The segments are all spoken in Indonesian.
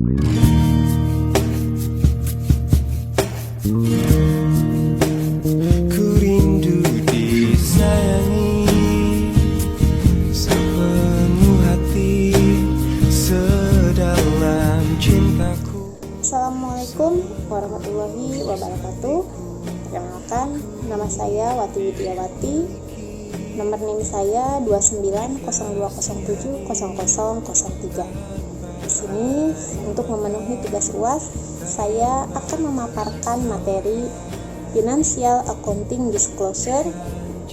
Ku rindu disayangi sepenuh hati, sedalam cintaku. Assalamualaikum warahmatullahi wabarakatuh. Perkenalkan, nama saya Wati Widiawati. Nomor NIM saya 2902070003. Di sini untuk memenuhi tugas UAS, saya akan memaparkan materi Financial Accounting Disclosure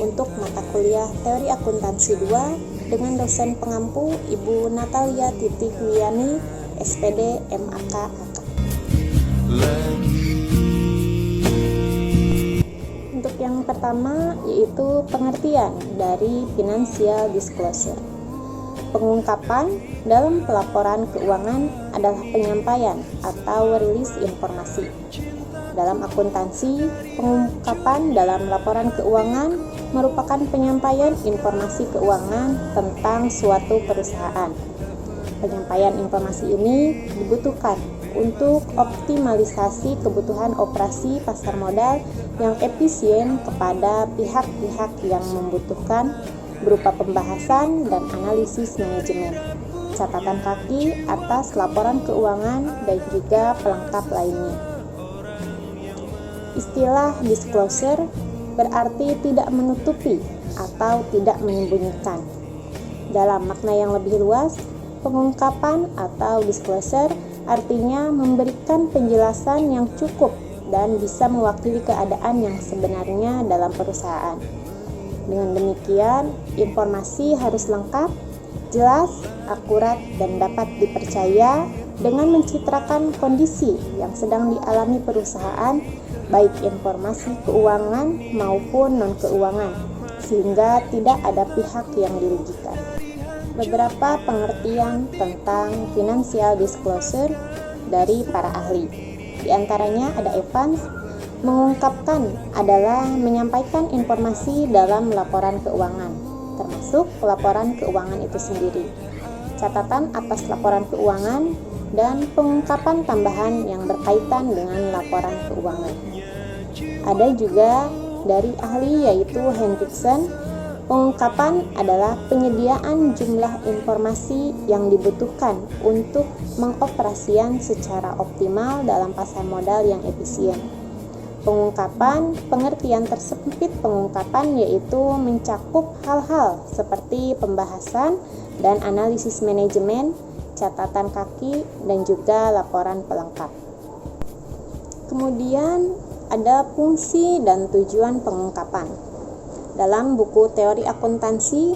untuk mata kuliah Teori Akuntansi 2 dengan dosen pengampu Ibu Natalia Titik Wiani, SPD MAK AK. Untuk yang pertama yaitu pengertian dari Financial Disclosure. Pengungkapan dalam pelaporan keuangan adalah penyampaian atau rilis informasi. Dalam akuntansi, pengungkapan dalam laporan keuangan merupakan penyampaian informasi keuangan tentang suatu perusahaan. Penyampaian informasi ini dibutuhkan untuk optimalisasi kebutuhan operasi pasar modal yang efisien kepada pihak-pihak yang membutuhkan, berupa pembahasan dan analisis manajemen, catatan kaki atas laporan keuangan, dan juga pelengkap lainnya. Istilah disclosure berarti tidak menutupi atau tidak menyembunyikan. Dalam makna yang lebih luas, pengungkapan atau disclosure artinya memberikan penjelasan yang cukup dan bisa mewakili keadaan yang sebenarnya dalam perusahaan. Dengan demikian, informasi harus lengkap, jelas, akurat, dan dapat dipercaya dengan mencitrakan kondisi yang sedang dialami perusahaan, baik informasi keuangan maupun non-keuangan, sehingga tidak ada pihak yang dirugikan. Beberapa pengertian tentang financial disclosure dari para ahli. Di antaranya ada Evans. Mengungkapkan adalah menyampaikan informasi dalam laporan keuangan, termasuk laporan keuangan itu sendiri, catatan atas laporan keuangan, dan pengungkapan tambahan yang berkaitan dengan laporan keuangan. Ada juga dari ahli yaitu Hendrickson. Pengungkapan adalah penyediaan jumlah informasi yang dibutuhkan untuk mengoperasian secara optimal dalam pasar modal yang efisien. Pengungkapan, pengertian tersempit pengungkapan yaitu mencakup hal-hal seperti pembahasan dan analisis manajemen, catatan kaki, dan juga laporan pelengkap. Kemudian ada fungsi dan tujuan pengungkapan. Dalam buku Teori Akuntansi,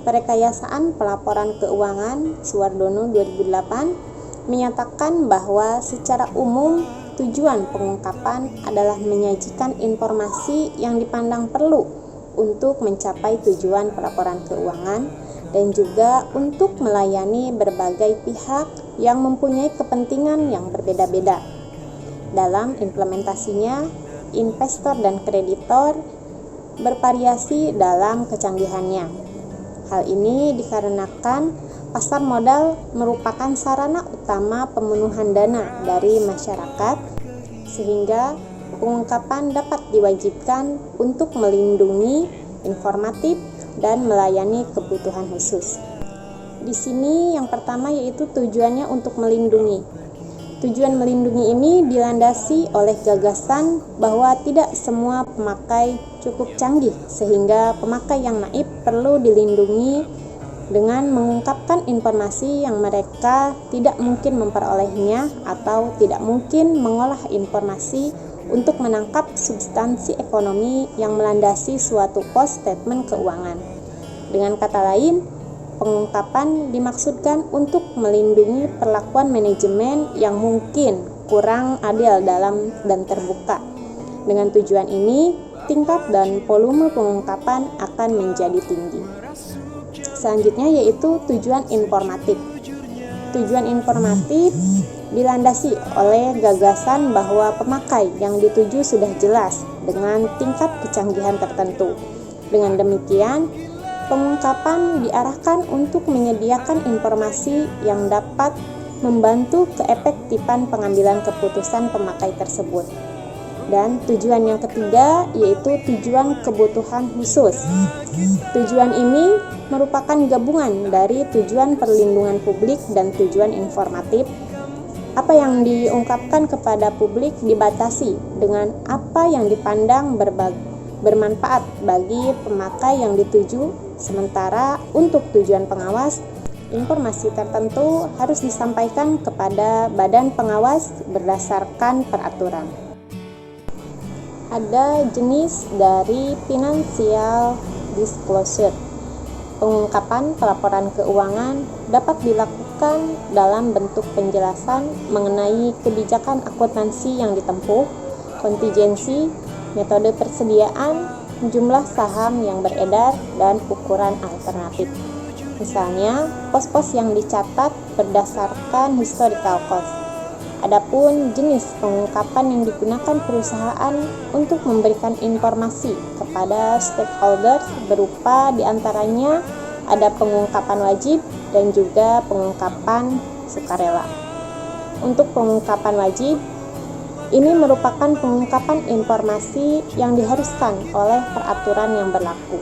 Perekayasaan Pelaporan Keuangan Suwardono 2008 menyatakan bahwa secara umum tujuan pengungkapan adalah menyajikan informasi yang dipandang perlu untuk mencapai tujuan pelaporan keuangan dan juga untuk melayani berbagai pihak yang mempunyai kepentingan yang berbeda-beda. Dalam implementasinya, investor dan kreditor bervariasi dalam kecanggihannya. Hal ini dikarenakan pasar modal merupakan sarana utama pemenuhan dana dari masyarakat, sehingga pengungkapan dapat diwajibkan untuk melindungi, informatif, dan melayani kebutuhan khusus. Di sini yang pertama yaitu tujuannya untuk melindungi. Tujuan melindungi ini dilandasi oleh gagasan bahwa tidak semua pemakai cukup canggih, sehingga pemakai yang naif perlu dilindungi dengan mengungkapkan informasi yang mereka tidak mungkin memperolehnya atau tidak mungkin mengolah informasi untuk menangkap substansi ekonomi yang melandasi suatu pos statement keuangan. Dengan kata lain, pengungkapan dimaksudkan untuk melindungi perlakuan manajemen yang mungkin kurang adil dalam dan terbuka. Dengan tujuan ini, tingkat dan volume pengungkapan akan menjadi tinggi. Selanjutnya yaitu tujuan informatif. Tujuan informatif dilandasi oleh gagasan bahwa pemakai yang dituju sudah jelas dengan tingkat kecanggihan tertentu. Dengan demikian, pengungkapan diarahkan untuk menyediakan informasi yang dapat membantu keefektifan pengambilan keputusan pemakai tersebut. Dan tujuan yang ketiga yaitu tujuan kebutuhan khusus. Tujuan ini merupakan gabungan dari tujuan perlindungan publik dan tujuan informatif. Apa yang diungkapkan kepada publik dibatasi dengan apa yang dipandang bermanfaat bagi pemakai yang dituju, sementara untuk tujuan pengawas, informasi tertentu harus disampaikan kepada badan pengawas berdasarkan peraturan. Ada jenis dari financial disclosure. Pengungkapan pelaporan keuangan dapat dilakukan dalam bentuk penjelasan mengenai kebijakan akuntansi yang ditempuh, kontingensi, metode persediaan, jumlah saham yang beredar, dan ukuran alternatif. Misalnya, pos-pos yang dicatat berdasarkan historical cost. Adapun jenis pengungkapan yang digunakan perusahaan untuk memberikan informasi kepada stakeholders berupa diantaranya ada pengungkapan wajib dan juga pengungkapan sukarela. Untuk pengungkapan wajib, ini merupakan pengungkapan informasi yang diharuskan oleh peraturan yang berlaku.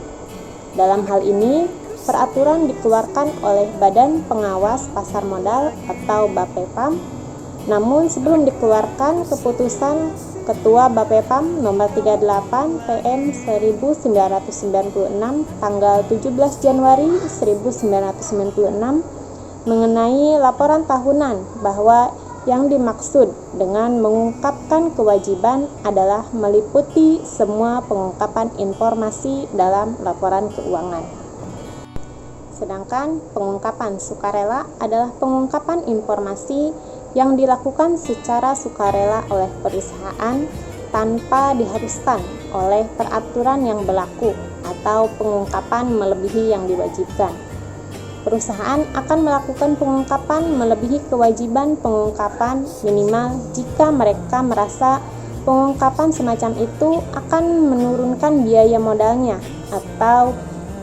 Dalam hal ini, peraturan dikeluarkan oleh Badan Pengawas Pasar Modal atau BAPEPAM. Namun sebelum dikeluarkan keputusan Ketua BAPEPAM nomor 38 PM 1996 tanggal 17 Januari 1996 mengenai laporan tahunan bahwa yang dimaksud dengan mengungkapkan kewajiban adalah meliputi semua pengungkapan informasi dalam laporan keuangan. Sedangkan pengungkapan sukarela adalah pengungkapan informasi yang dilakukan secara sukarela oleh perusahaan tanpa diharuskan oleh peraturan yang berlaku atau pengungkapan melebihi yang diwajibkan. Perusahaan akan melakukan pengungkapan melebihi kewajiban pengungkapan minimal jika mereka merasa pengungkapan semacam itu akan menurunkan biaya modalnya atau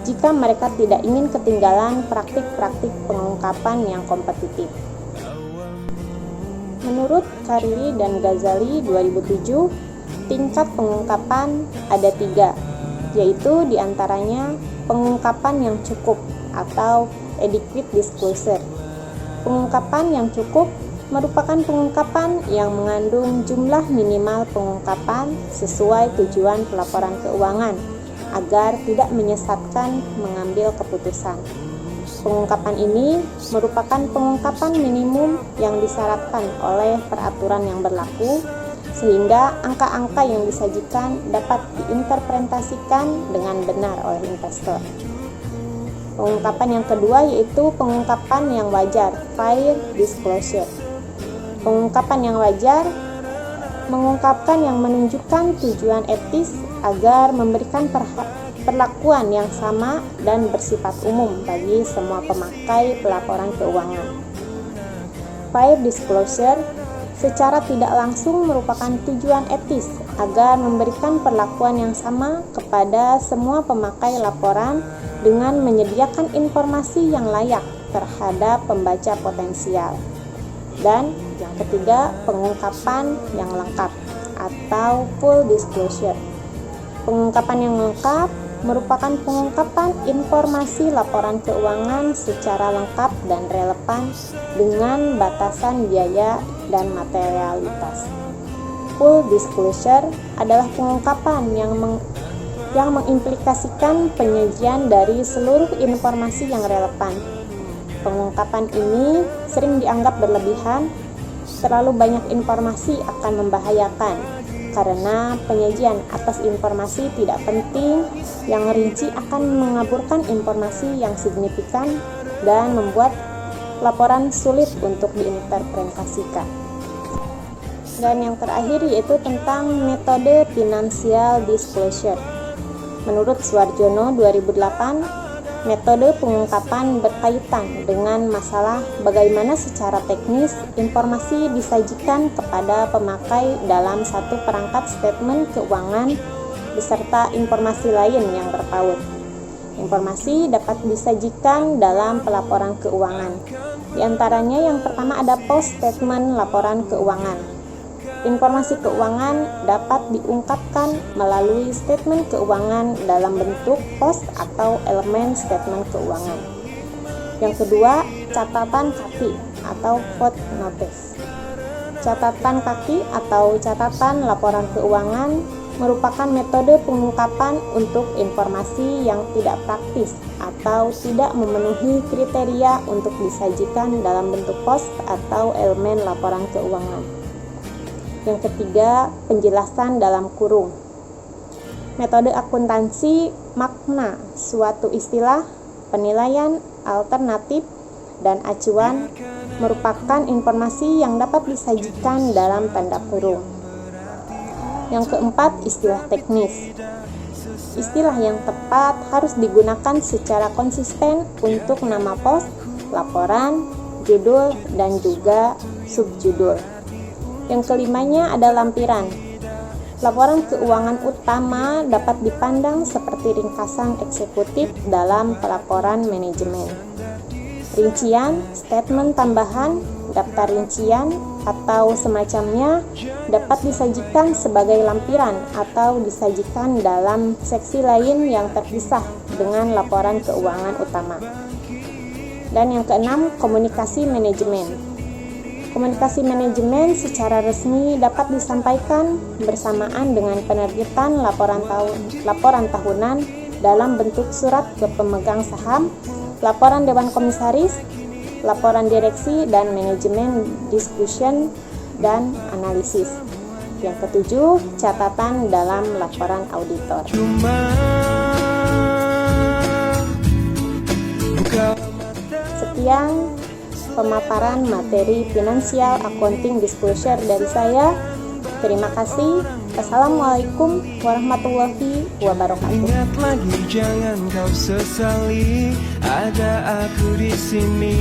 jika mereka tidak ingin ketinggalan praktik-praktik pengungkapan yang kompetitif. Menurut Cariri dan Ghazali 2007, tingkat pengungkapan ada 3, yaitu diantaranya pengungkapan yang cukup atau adequate disclosure. Pengungkapan yang cukup merupakan pengungkapan yang mengandung jumlah minimal pengungkapan sesuai tujuan pelaporan keuangan agar tidak menyesatkan mengambil keputusan. Pengungkapan ini merupakan pengungkapan minimum yang disyaratkan oleh peraturan yang berlaku, sehingga angka-angka yang disajikan dapat diinterpretasikan dengan benar oleh investor. Pengungkapan yang kedua yaitu pengungkapan yang wajar, fair disclosure. Pengungkapan yang wajar mengungkapkan yang menunjukkan tujuan etis agar memberikan perlakuan yang sama dan bersifat umum bagi semua pemakai pelaporan keuangan. Fair disclosure secara tidak langsung merupakan tujuan etis agar memberikan perlakuan yang sama kepada semua pemakai laporan dengan menyediakan informasi yang layak terhadap pembaca potensial. Dan yang ketiga, pengungkapan yang lengkap atau full disclosure. Pengungkapan yang lengkap merupakan pengungkapan informasi laporan keuangan secara lengkap dan relevan dengan batasan biaya dan materialitas. Full disclosure adalah pengungkapan yang mengimplikasikan penyajian dari seluruh informasi yang relevan. Pengungkapan ini sering dianggap berlebihan, terlalu banyak informasi akan membahayakan karena penyajian atas informasi tidak penting yang rinci akan mengaburkan informasi yang signifikan dan membuat laporan sulit untuk diinterpretasikan. Dan yang terakhir yaitu tentang metode financial disclosure. Menurut Suarjono 2008, metode pengungkapan berkaitan dengan masalah bagaimana secara teknis informasi disajikan kepada pemakai dalam satu perangkat statement keuangan beserta informasi lain yang berpaut. Informasi dapat disajikan dalam pelaporan keuangan. Di antaranya yang pertama ada post statement laporan keuangan. Informasi keuangan dapat diungkapkan melalui statement keuangan dalam bentuk post atau elemen statement keuangan. Yang kedua, catatan kaki atau footnotes. Catatan kaki atau catatan laporan keuangan merupakan metode pengungkapan untuk informasi yang tidak praktis atau tidak memenuhi kriteria untuk disajikan dalam bentuk post atau elemen laporan keuangan. Yang ketiga, penjelasan dalam kurung. Metode akuntansi makna suatu istilah, penilaian, alternatif, dan acuan merupakan informasi yang dapat disajikan dalam tanda kurung. Yang keempat, istilah teknis. Istilah yang tepat harus digunakan secara konsisten untuk nama pos, laporan, judul, dan juga subjudul. Yang kelimanya ada lampiran. Laporan keuangan utama dapat dipandang seperti ringkasan eksekutif dalam pelaporan manajemen. Rincian, statement tambahan, daftar rincian, atau semacamnya dapat disajikan sebagai lampiran atau disajikan dalam seksi lain yang terpisah dengan laporan keuangan utama. Dan yang keenam, komunikasi manajemen. Komunikasi manajemen secara resmi dapat disampaikan bersamaan dengan penerbitan laporan tahunan dalam bentuk surat ke pemegang saham, laporan dewan komisaris, laporan direksi, dan manajemen discussion dan analisis. Yang ketujuh, catatan dalam laporan auditor. Sekian pemaparan materi Financial Accounting Disclosure dari saya. Terima kasih. Assalamualaikum warahmatullahi wabarakatuh. Ingat lagi, jangan kau sesali, ada aku di sini.